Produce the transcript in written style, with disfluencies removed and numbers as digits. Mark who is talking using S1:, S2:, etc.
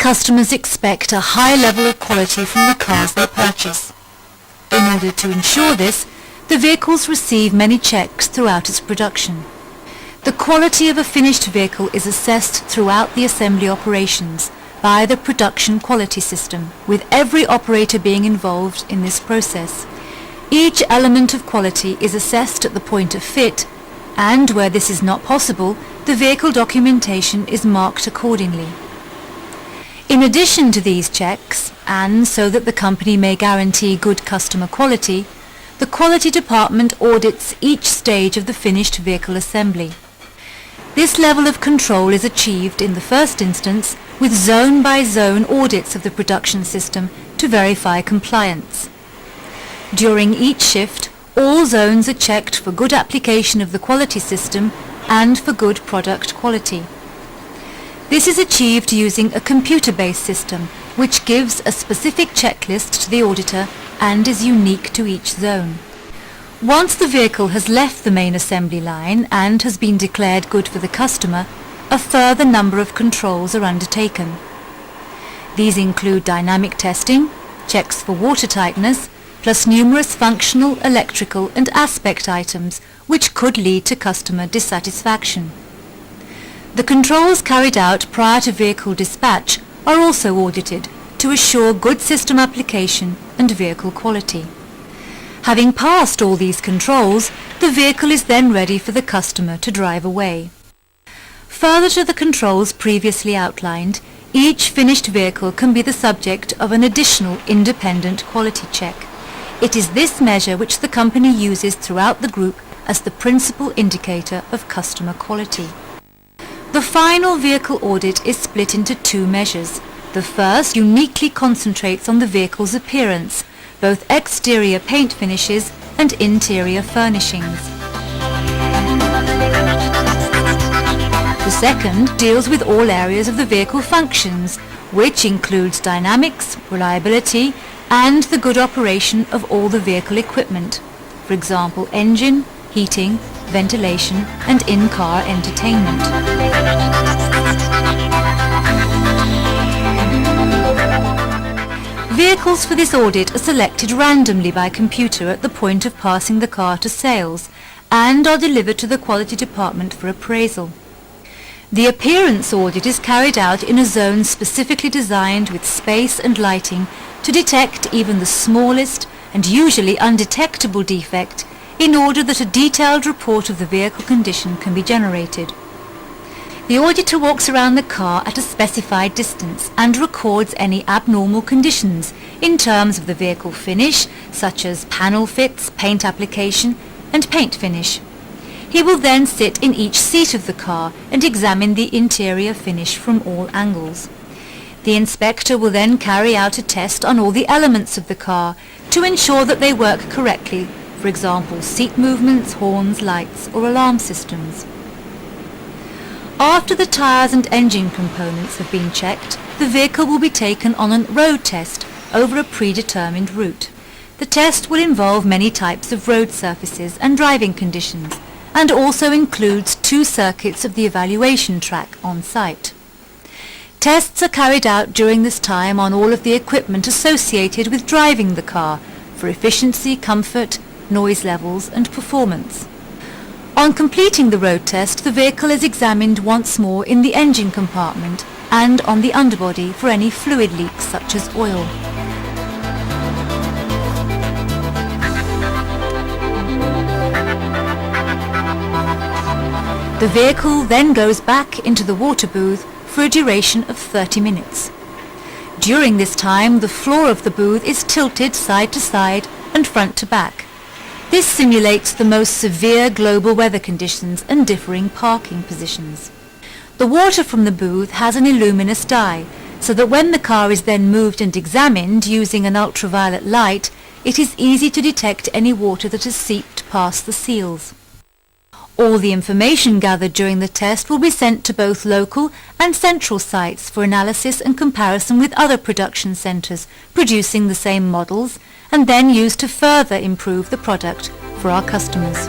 S1: customers expect a high level of quality from the cars they purchase. In order to ensure this, the vehicles receive many checks throughout its production. The quality of a finished vehicle is assessed throughout the assembly operations by the production quality system, with every operator being involved in this process. Each element of quality is assessed at the point of fit, and where this is not possible, the vehicle documentation is marked accordingly. In addition to these checks, and so that the company may guarantee good customer quality, the quality department audits each stage of the finished vehicle assembly. This level of control is achieved in the first instance with zone-by-zone audits of the production system to verify compliance. During each shift, all zones are checked for good application of the quality system and for good product quality. This is achieved using a computer-based system which gives a specific checklist to the auditor and is unique to each zone. Once the vehicle has left the main assembly line and has been declared good for the customer, a further number of controls are undertaken. These include dynamic testing, checks for water tightness, plus numerous functional, electrical and aspect items which could lead to customer dissatisfaction. The controls carried out prior to vehicle dispatch are also audited to assure good system application and vehicle quality. Having passed all these controls, the vehicle is then ready for the customer to drive away. Further to the controls previously outlined, each finished vehicle can be the subject of an additional independent quality check. It is this measure which the company uses throughout the group as the principal indicator of customer quality. The final vehicle audit is split into two measures. The first uniquely concentrates on the vehicle's appearance, both exterior paint finishes and interior furnishings. The second deals with all areas of the vehicle functions, which includes dynamics, reliability, and the good operation of all the vehicle equipment, for example engine, heating, ventilation and in-car entertainment. Vehicles for this audit are selected randomly by computer at the point of passing the car to sales and are delivered to the quality department for appraisal. The appearance audit is carried out in a zone specifically designed with space and lighting to detect even the smallest and usually undetectable defect in order that a detailed report of the vehicle condition can be generated. The auditor walks around the car at a specified distance and records any abnormal conditions in terms of the vehicle finish, such as panel fits, paint application and paint finish. He will then sit in each seat of the car and examine the interior finish from all angles. The inspector will then carry out a test on all the elements of the car to ensure that they work correctly, for example seat movements, horns, lights or alarm systems. After the tyres and engine components have been checked, the vehicle will be taken on a road test over a predetermined route. The test will involve many types of road surfaces and driving conditions, and also includes 2 circuits of the evaluation track on site. Tests are carried out during this time on all of the equipment associated with driving the car for efficiency, comfort, noise levels and performance. On completing the road test, the vehicle is examined once more in the engine compartment and on the underbody for any fluid leaks such as oil. The vehicle then goes back into the water booth for a duration of 30 minutes. During this time, the floor of the booth is tilted side to side and front to back. This simulates the most severe global weather conditions and differing parking positions. The water from the booth has an illuminous dye, so that when the car is then moved and examined using an ultraviolet light, it is easy to detect any water that has seeped past the seals. All the information gathered during the test will be sent to both local and central sites for analysis and comparison with other production centres producing the same models, and then used to further improve the product for our customers.